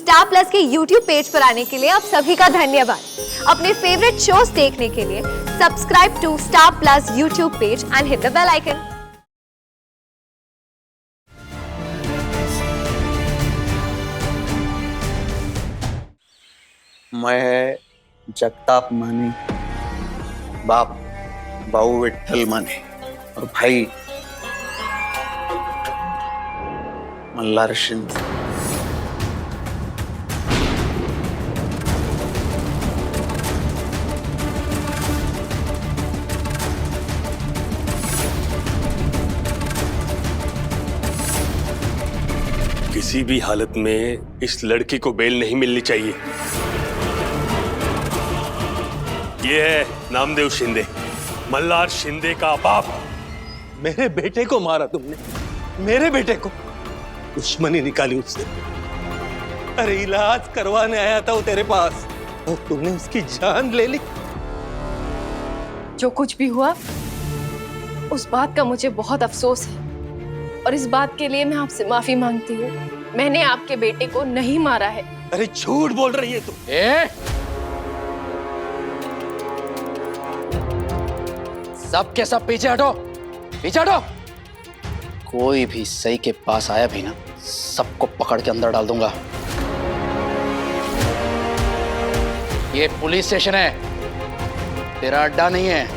Star plus के YouTube page पर आने के लिए आप सभी का धन्यवाद। अपने फेवरेट शोज देखने के लिए subscribe to Star Plus YouTube page and hit the bell icon. मैं जगताप माने, बाप भाऊ विठ्ठल माने और भाई मल्हार शिंदे। किसी भी हालत में इस लड़की को बेल नहीं मिलनी चाहिए। ये है नामदेव शिंदे, मल्हार शिंदे का बाप। मेरे बेटे को मारा तुमने, मेरे बेटे को दुश्मनी निकाली उससे। अरे इलाज करवाने आया था वो तेरे पास और तुमने उसकी जान ले ली। जो कुछ भी हुआ उस बात का मुझे बहुत अफसोस है और इस बात के लिए मैं आपसे माफी मांगती हूँ। मैंने आपके बेटे को नहीं मारा है। अरे झूठ बोल रही है तू। सब के सब पीछे हटो, पीछे हटो। कोई भी सही के पास आया भी ना, सबको पकड़ के अंदर डाल दूंगा। ये पुलिस स्टेशन है, तेरा अड्डा नहीं है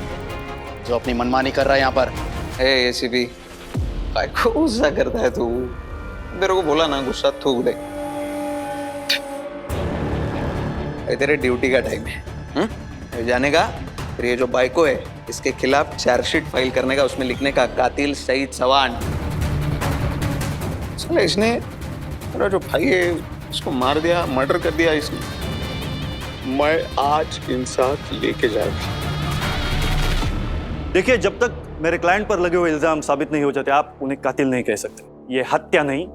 जो अपनी मनमानी कर रहा है यहाँ पर। एसीपी काय को गुस्सा करता है तू? तेरे को बोला ना गुस्सा थूक दे। तेरे ड्यूटी का टाइम है जाने का। फिर ये जो बाइको है इसके खिलाफ चार्जशीट फाइल करने का, उसमें लिखने का कातिल सईद चौहान। चलो इसने मेरा जो भाई है उसको मार दिया, मर्डर कर दिया इसने। मैं आज इंसाफ लेके जाऊंगा। देखिए, जब तक मेरे क्लाइंट पर लगे हुए इल्जाम साबित नहीं हो जाते आप उन्हें कातिल नहीं कह सकते। ये हत्या नहीं,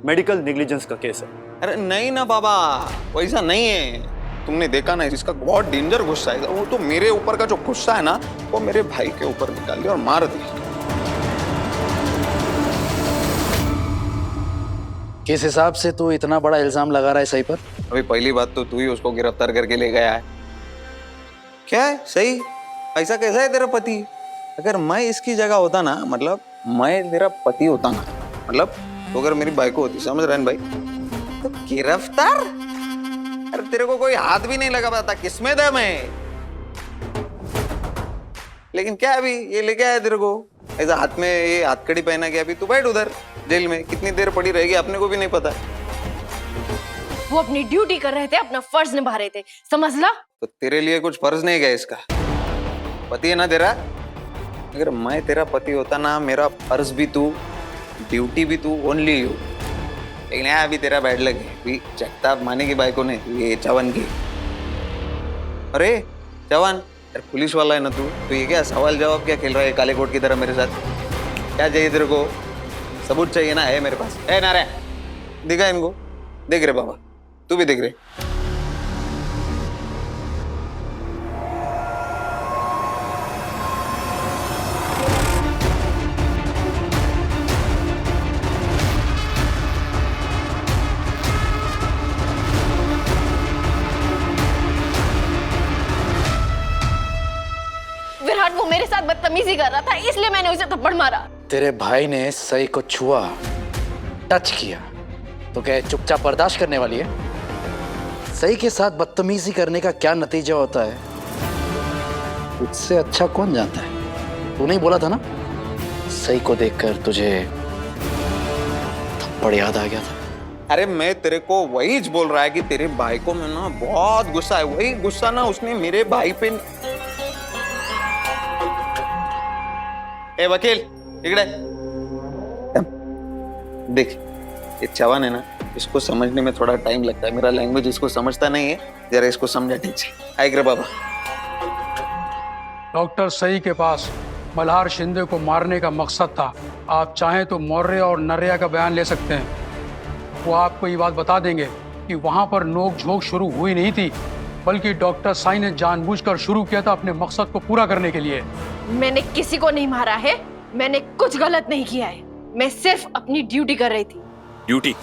मेडिकल नेग्लिजेंस का केस है। अरे नहीं ना बाबा, वैसा नहीं है। तुमने देखा ना इसका बहुत डेंजर गुस्सा है। वो तो मेरे ऊपर का जो गुस्सा है ना वो मेरे भाई के ऊपर निकाल दिया और मार दिया। किस हिसाब से तू इतना बड़ा इल्जाम लगा रहा है सही पर? अभी पहली बात तो तू ही उसको गिरफ्तार करके ले गया है। क्या है सही? ऐसा कैसा है तेरा पति? अगर मैं इसकी जगह होता ना, मतलब मैं तेरा पति होता ना, मतलब तो अगर मेरी बाइको होती, समझ रहे हैं भाई, तो गिरफ्तार? अरे तेरे को कोई हाथ भी नहीं लगा पाता, किसमें दम है? लेकिन क्या अभी ये लेके आया तेरे को ऐसा हाथ में, ये हाथकड़ी पहना के। अभी तू बैठ उधर जेल में, कितनी देर पड़ी रहेगी अपने को भी नहीं पता। वो अपनी ड्यूटी कर रहे थे, अपना फर्ज निभा रहे थे, समझ ला। तो तेरे लिए कुछ फर्ज नहीं गया इसका? पति है ना तेरा। अगर मैं तेरा पति होता ना, मेरा फर्ज भी तू, ड्यूटी भी तू, ओनली यू। लेकिन अभी तेरा बैड लग है। जगताप माने की बाइको ने, ये चौहान की। अरे चौहान, पुलिस वाला है ना तू, तो ये क्या सवाल जवाब क्या खेल रहा है काले कोट की तरह मेरे साथ? क्या चाहिए तेरे को? सबूत चाहिए ना? है मेरे पास है ना रे? दिखा इनको। देख रहे बाबा, तू भी देख रहे। विराट वो मेरे साथ बदतमीजी कर रहा था, इसलिए मैंने उसे थप्पड़ मारा। तेरे भाई ने सही को छुआ, टच किया, तो क्या चुपचाप बर्दाश्त करने वाली है? सही के साथ बदतमीजी करने का क्या नतीजा होता है उससे अच्छा कौन जानता है? तू नहीं बोला था ना, सही को देखकर तुझे थप्पड़ याद आ गया था। अरे मैं तेरे को वही बोल रहा है कि तेरे भाई को में ना बहुत गुस्सा है। वही गुस्सा ना उसने मेरे भाई पे। ए वकील, इकड़े देख, ये चौहान है ना, इसको समझने में थोड़ा टाइम लगता है। मेरा लैंग्वेज इसको समझता नहीं है, जरा इसको समझा ठीक से। आइए बाबा। डॉक्टर सई के पास मल्हार शिंदे को मारने का मकसद था। आप चाहें तो मौर्य और नर्या का बयान ले सकते हैं। वो आपको ये बात बता देंगे कि वहाँ पर नोक झोंक शुरू हुई नहीं थी, बल्कि डॉक्टर साई ने जानबूझकर शुरू किया था अपने मकसद को पूरा करने के लिए। मैंने किसी को नहीं मारा है, मैंने कुछ गलत नहीं किया है। मैं सिर्फ अपनी ड्यूटी कर रही थी। ड्यूटी?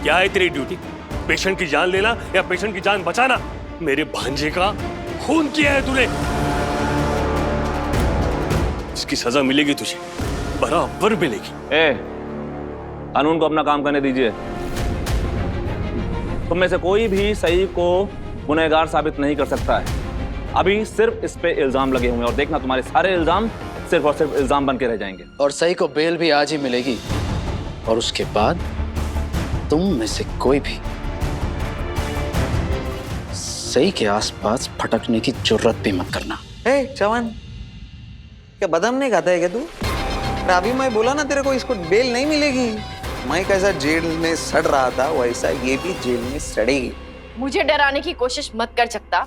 क्या है तेरी ड्यूटी? पेशेंट की जान लेना या पेशेंट की जान बचाना, मेरे भांजे का खून किया है तूने। इसकी सजा मिलेगी तुझे, बराबर मिलेगी। कानून को अपना काम करने दीजिए। तुम में से कोई भी सही को गुनहगार साबित नहीं कर सकता है। अभी सिर्फ इस पे इल्जाम लगे हुए हैं और देखना तुम्हारे सारे इल्जाम सिर्फ और सिर्फ इल्जाम बन के रह जाएंगे। और सही को बेल भी आज ही मिलेगी और उसके बाद तुम में से कोई भी सही के आसपास फटकने की जरूरत भी मत करना। चवन, क्या बादाम नहीं खाता है क्या तू? अभी मैं बोला ना तेरे को इसको बेल नहीं मिलेगी। मैं कैसा जेल में सड़ रहा था वैसा ये भी जेल में सड़ेगी। मुझे डराने की कोशिश मत कर सकता,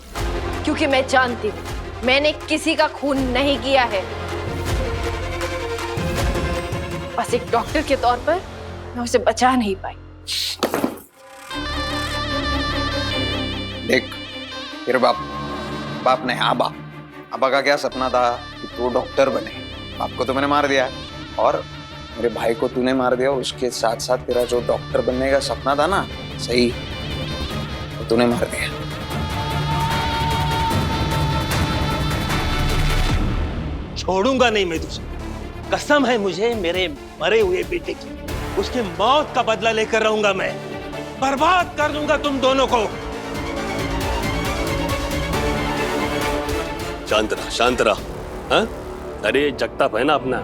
क्योंकि मैं जानती हूँ मैंने किसी का खून नहीं किया है। बस एक डॉक्टर के तौर पर मैं उसे बचा नहीं पाई। देख तेरे बाप ने आबा का क्या सपना था कि तू डॉक्टर बने। बाप को तो मैंने मार दिया और मेरे भाई को तूने मार दिया। उसके साथ साथ तेरा जो डॉक्टर बनने का सपना था ना सही, तो तूने मार दिया। छोड़ूंगा नहीं मैं तुझे, कसम है मुझे मेरे मरे हुए बेटे की। उसकी मौत का बदला लेकर रहूंगा मैं, बर्बाद कर दूंगा तुम दोनों को। शांत रहा। हाँ? अरे जगताप है ना अपना,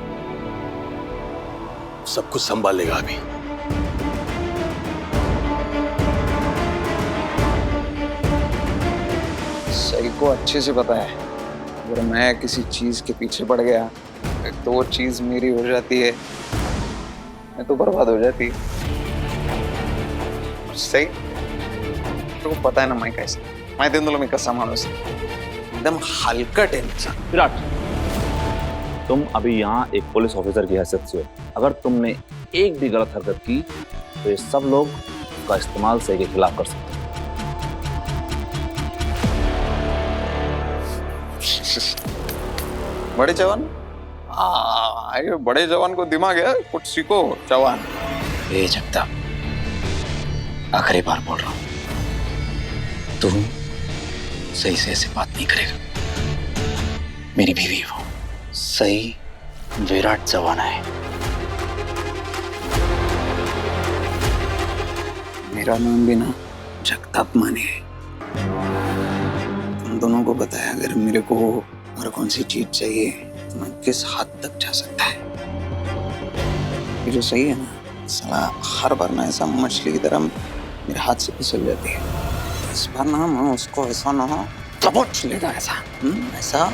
सब कुछ संभाल लेगा अभी। सही को अच्छे से पता है अगर मैं किसी चीज के पीछे पड़ गया तो वो चीज मेरी हो जाती है, मैं तो बर्बाद हो जाती है। सही तो पता है ना मैं कैसे, मैं दिन मी कसा माणूस एकदम हलकट है इंसान। विराट, तुम अभी यहाँ एक पुलिस ऑफिसर की हैसियत से हो। अगर तुमने एक भी गलत हरकत की तो ये सब लोग उसका इस्तेमाल सही के खिलाफ कर सकते हैं। बड़े जवान, ये बड़े जवान को दिमाग है, कुछ सीखो जवान। ए जगताप, आखिरी बार बोल रहा हूं, तू सही से ऐसे बात नहीं करेगा। मेरी बीवी हो, सही विराट जवाना है। मेरा नाम भी ना जगताप माने है। तुम दोनों को बताया अगर मेरे को और कौन सी चीज चाहिए तो मैं किस हद तक जा सकता है। ये जो सही है ना, साला हर बार ना ऐसा मछली की तरह मेरे हाथ से फिसल जाती है। इस बार ना मैं उसको ऐसा ना दबोच लेगा, ऐसा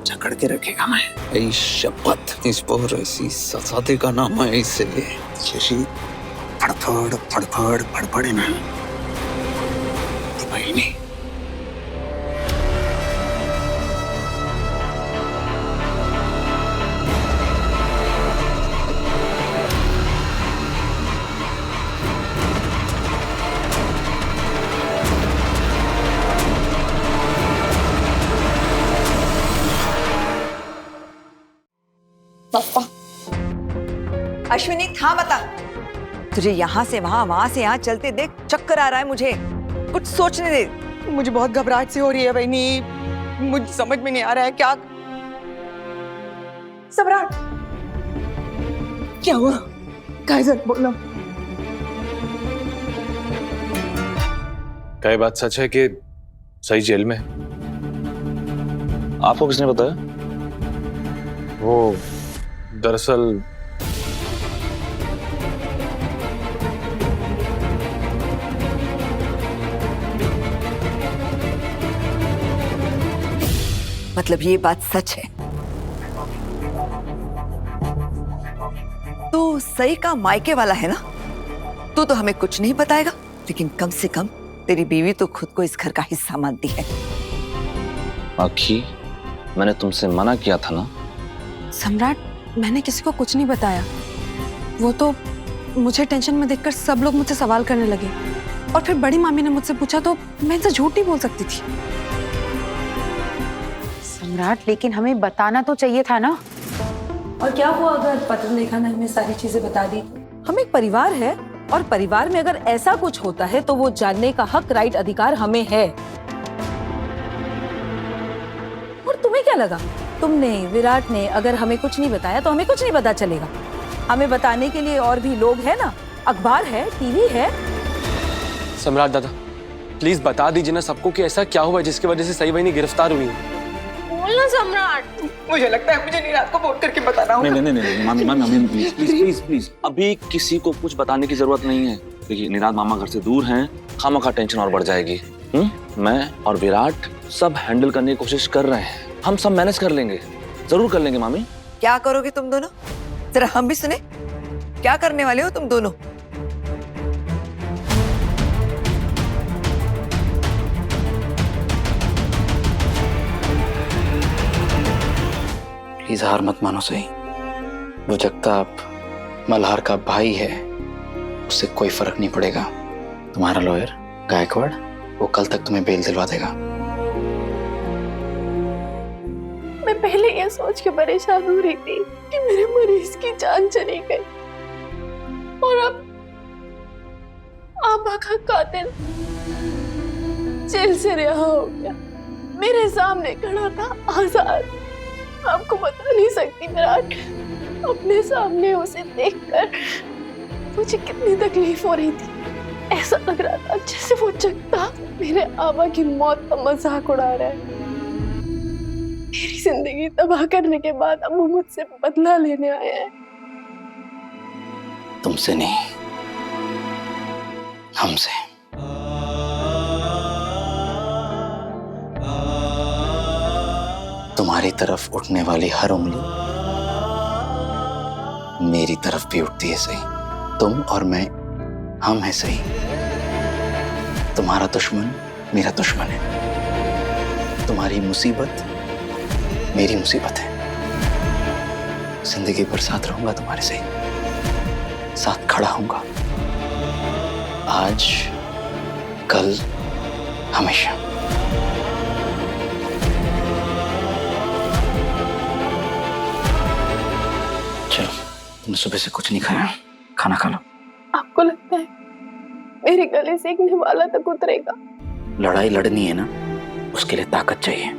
जकड़ के रखेगा मैं। ऐ शपथ, इस पर ऐसी सजा देगा ना मैं इसे, जैसी फड़फड़ है ना भाई नहीं। पप्पा, अश्विनी थाम बता। तुझे यहाँ से वहाँ से यहाँ चलते देख चक्कर आ रहा है मुझे। कुछ सोचने दे। मुझे बहुत घबराहट सी हो रही है बहनी, मुझे समझ में नहीं आ रहा है क्या। सम्राट, क्या हुआ? कायजर बोलो। क्या ये बात सच है कि सही जेल में? आपको किसने बताया? वो दरअसल मतलब ये बात सच है? तो सही का मायके वाला है ना? तू तो हमें कुछ नहीं बताएगा, लेकिन कम से कम तेरी बीवी तो खुद को इस घर का हिस्सा मानती है। आखी, मैंने तुमसे मना किया था ना। सम्राट, मैंने किसी को कुछ नहीं बताया। वो तो मुझे टेंशन में देखकर सब लोग मुझसे सवाल करने लगे और फिर बड़ी मामी ने मुझसे पूछा तो मैं इनसे झूठ नहीं बोल सकती थी। सम्राट, लेकिन हमें बताना तो चाहिए था ना। और क्या हुआ अगर पत्र लेखा ने हमें सारी चीजें बता दी? हम एक परिवार है, और परिवार में अगर ऐसा कुछ होता है तो वो जानने का हक, राइट, अधिकार हमें है। और तुम्हें क्या लगा, तुमने, विराट ने अगर हमें कुछ नहीं बताया तो हमें कुछ नहीं पता चलेगा? हमें बताने के लिए और भी लोग हैं ना, अखबार है, टीवी है। सम्राट दादा, प्लीज बता दीजिए ना सबको कि ऐसा क्या हुआ जिसकी वजह से सई बहनी गिरफ्तार हुई है। बोलना सम्राट। मुझे लगता है मुझे निरात को फोन करके बताना होगा। नहीं, मामी प्लीज अभी किसी को कुछ बताने की जरूरत नहीं है। देखिए, निरात मामा घर से दूर हैं, खामखा टेंशन और बढ़ जाएगी। मैं और विराट सब हैंडल करने की कोशिश कर रहे हैं, हम सब मैनेज कर लेंगे, जरूर कर लेंगे मामी। क्या करोगे तुम दोनों? जरा हम भी सुने, क्या करने वाले हो तुम दोनों? प्लीज हार मत मानो सही। वो जगताप मल्हार का भाई है, उससे कोई फर्क नहीं पड़ेगा। तुम्हारा लॉयर गायकवाड़, वो कल तक तुम्हें बेल दिलवा देगा। मैं पहले ये सोच के परेशान हो रही थी कि मेरे मरीज की जान चली गई, और अब आबा का कातिल जेल से रिहा हो गया, मेरे सामने खड़ा था आजाद। आपको बता नहीं सकती विराट, अपने सामने उसे देखकर मुझे कितनी तकलीफ हो रही थी। ऐसा लग रहा था जैसे वो जगताप मेरे आबा की मौत का मजाक उड़ा रहा है। मेरी जिंदगी तबाह करने के बाद अब वो मुझसे बदला लेने आया है। तुमसे नहीं, हमसे। तुम्हारी तरफ उठने वाली हर उंगली मेरी तरफ भी उठती है सही। तुम और मैं, हम हैं सही। तुम्हारा दुश्मन मेरा दुश्मन है, तुम्हारी मुसीबत मेरी मुसीबत है। जिंदगी भर साथ रहूंगा तुम्हारे सही, साथ खड़ा होऊंगा, आज, कल, हमेशा। चलो, तुमने सुबह से कुछ नहीं खाया, खाना खा लो। आपको लगता है मेरे गले से एक निवाला तक उतरेगा? लड़ाई लड़नी है ना, उसके लिए ताकत चाहिए,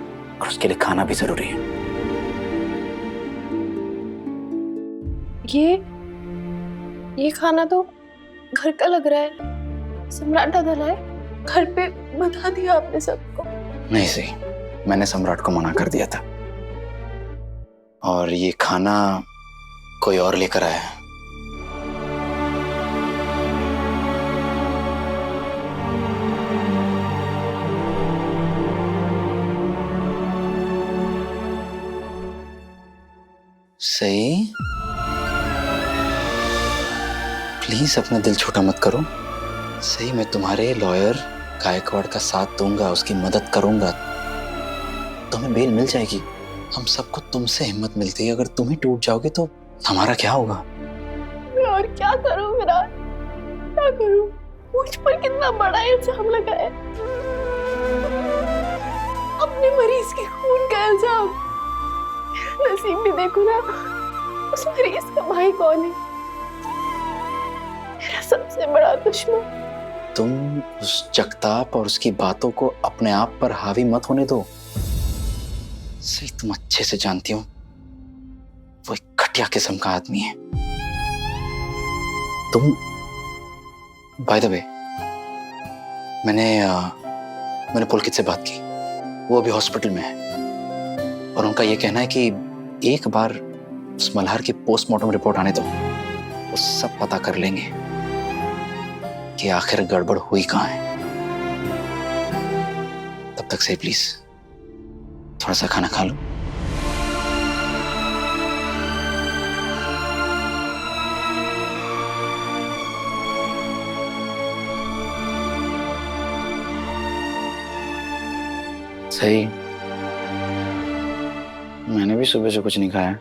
और उसके लिए खाना भी जरूरी है। ये खाना तो घर का लग रहा है। सम्राट दादा लाए, घर पे बता दिया आपने सबको? नहीं सही, मैंने सम्राट को मना कर दिया था, और ये खाना कोई और लेकर आया है। सही, प्लीज अपना दिल छोटा मत करो। सही, मैं तुम्हारे लॉयर गायकवाड़ का साथ दूंगा, उसकी मदद करूंगा, तुम्हें बेल मिल जाएगी। हम सबको तुमसे हिम्मत मिलती है, अगर तुम ही टूट जाओगे तो हमारा क्या होगा? मैं और क्या करूं विराट, क्या करूं? मुझ पर कितना बड़ा इल्जाम लगा है, अपने मरीज के खून का इल्जाम। नसीब भी देखो ना, उस मरीज का भाई कौन है? मेरा सबसे बड़ा दुश्मन। तुम उस जगताप और उसकी बातों को अपने आप पर हावी मत होने दो। सही, तुम अच्छे से जानती हो वो एक घटिया किस्म का आदमी है। तुम, बाय द वे, मैंने पुलकित से बात की, वो अभी हॉस्पिटल में है, और उनका ये कहना है कि एक बार उस मल्हार की पोस्टमार्टम रिपोर्ट आने दो, वो सब पता कर लेंगे कि आखिर गड़बड़ हुई कहाँ है। तब तक से प्लीज थोड़ा सा खाना खा लो। सही, मैंने भी सुबह से कुछ नहीं खाया।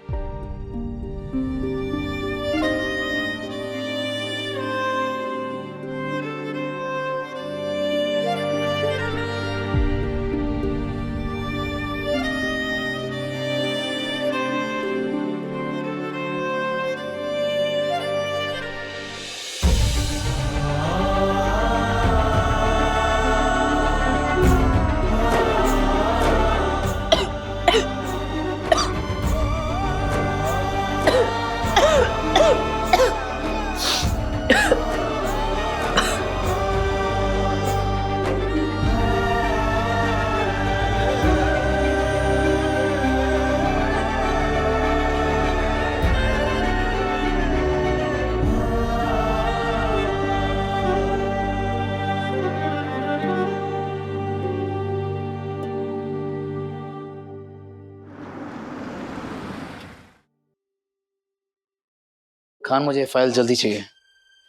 खान, मुझे फाइल जल्दी चाहिए।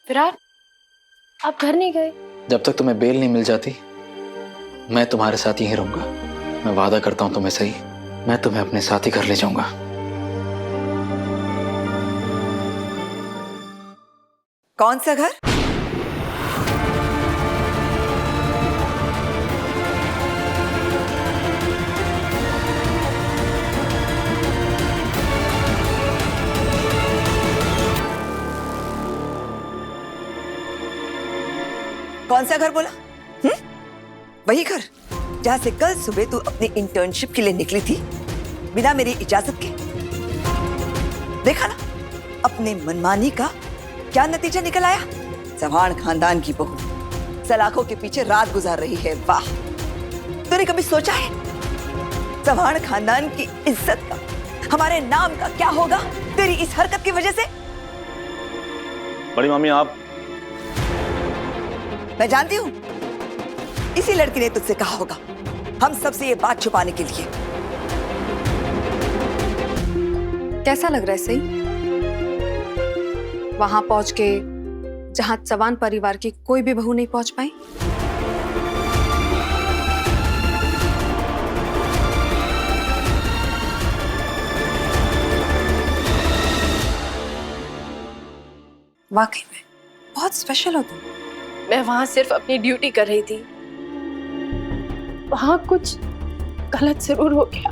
विराट, आप घर नहीं गए? जब तक तुम्हें बेल नहीं मिल जाती मैं तुम्हारे साथ यहीं रहूंगा। मैं वादा करता हूं तुम्हें सही, मैं तुम्हें अपने साथ ही घर ले जाऊंगा। कौन सा घर? कौन सा घर बोला? वही घर जहां से कल सुबह तू अपनी इंटर्नशिप के लिए निकली थी बिना मेरी इजाजत के। देखा ना अपने मनमानी का क्या नतीजा निकल आया। चौहान खानदान की बहू सलाखों के पीछे रात गुजार रही है। वाह, तूने कभी सोचा है चौहान खानदान की इज्जत का, हमारे नाम का क्या होगा तेरी इस हरकत की वजह से? बड़ी मामी आप। मैं जानती हूँ इसी लड़की ने तुझसे कहा होगा हम सबसे ये बात छुपाने के लिए। कैसा लग रहा है सही? वहां पहुंच के जहां चौहान परिवार की कोई भी बहू नहीं पहुंच पाई। वाकई में बहुत स्पेशल हो तुम। मैं वहां सिर्फ अपनी ड्यूटी कर रही थी। वहां कुछ गलत जरूर हो गया।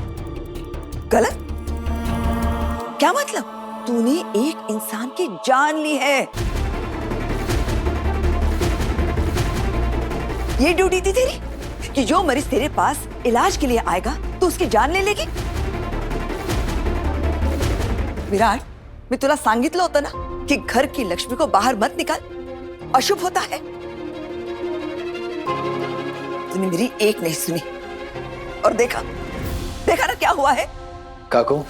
गलत? क्या मतलब? तूने एक इंसान की जान ली है। ये ड्यूटी थी तेरी कि जो मरीज तेरे पास इलाज के लिए आएगा तो उसकी जान ले लेगी? विराट, मैं तुला सांगितलं होतं ना कि घर की लक्ष्मी को बाहर मत निकाल, अशुभ होता है। तूने मेरी एक नहीं सुनी और देखा ना क्या हुआ है। काकू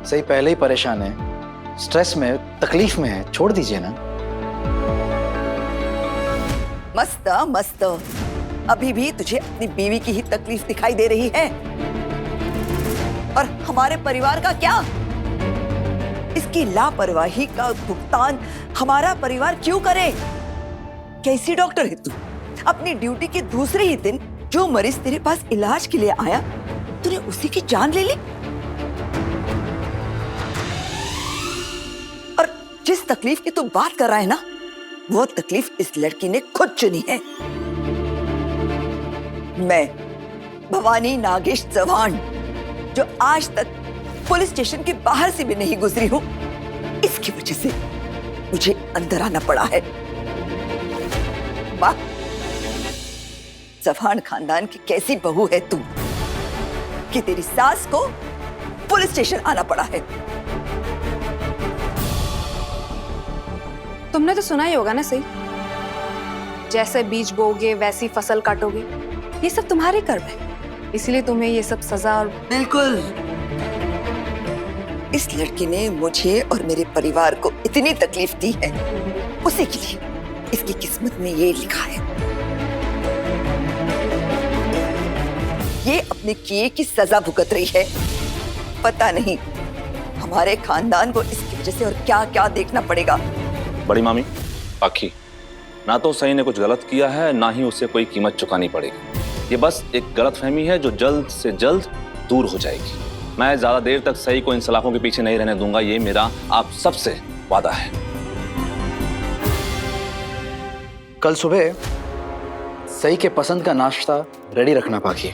सही पहले ही परेशान है, स्ट्रेस में, तकलीफ में है, छोड़ दीजिए ना। मस्त मस्त, अभी भी तुझे अपनी बीवी की ही तकलीफ दिखाई दे रही है। और हमारे परिवार का क्या? इसकी लापरवाही का भुगतान हमारा परिवार क्यों करे? कैसी डॉक्टर है तू? अपनी ड्यूटी के दूसरे ही दिन जो मरीज तेरे पास इलाज के लिए आया तूने उसी की जान ले ली। और जिस तकलीफ की तू बात कर रहा है ना, वो तकलीफ इस लड़की ने खुद चुनी है। मैं भवानी नागेश चौहान, जो आज तक पुलिस स्टेशन के बाहर से भी नहीं गुजरी हूं, इसकी वजह से मुझे अंदर आना पड़ा है। वाह, चौहान खानदान की कैसी बहू है तू कि तेरी सास को पुलिस स्टेशन आना पड़ा है। तुमने तो सुना ही होगा ना सही, जैसे बीज बोओगे वैसी फसल काटोगे। ये सब तुम्हारे कर्म है, इसलिए तुम्हें ये सब सजा। और बिल्कुल, इस लड़की ने मुझे और मेरे परिवार को इतनी तकलीफ दी है, उसी के लिए इसकी किस्मत में ये लिखा है। ये अपने किए की सजा भुगत रही है। पता नहीं हमारे खानदान को इसकी वजह से और क्या क्या देखना पड़ेगा। बड़ी मामी, बाकी ना तो सही ने कुछ गलत किया है, ना ही उसे कोई कीमत चुकानी पड़ेगी। ये बस एक गलतफहमी है जो जल्द से जल्द दूर हो जाएगी। मैं ज्यादा देर तक सही को इन सलाखों के पीछे नहीं रहने दूंगा, ये मेरा आप सबसे वादा है। कल सुबह सही के पसंद का नाश्ता रेडी रखना बाकी,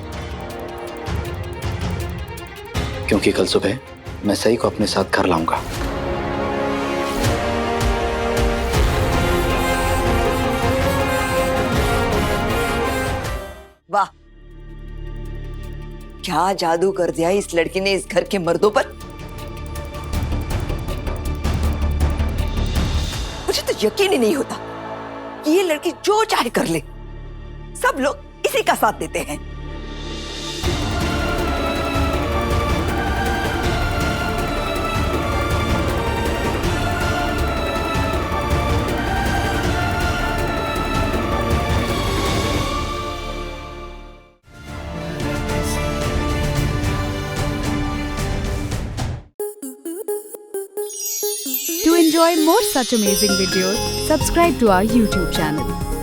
क्योंकि कल सुबह मैं सही को अपने साथ घर लाऊंगा। वाह, क्या जादू कर दिया इस लड़की ने इस घर के मर्दों पर। मुझे तो यकीन ही नहीं होता कि ये लड़की जो चाहे कर ले, सब लोग इसी का साथ देते हैं। To enjoy more such amazing videos, subscribe to our YouTube channel.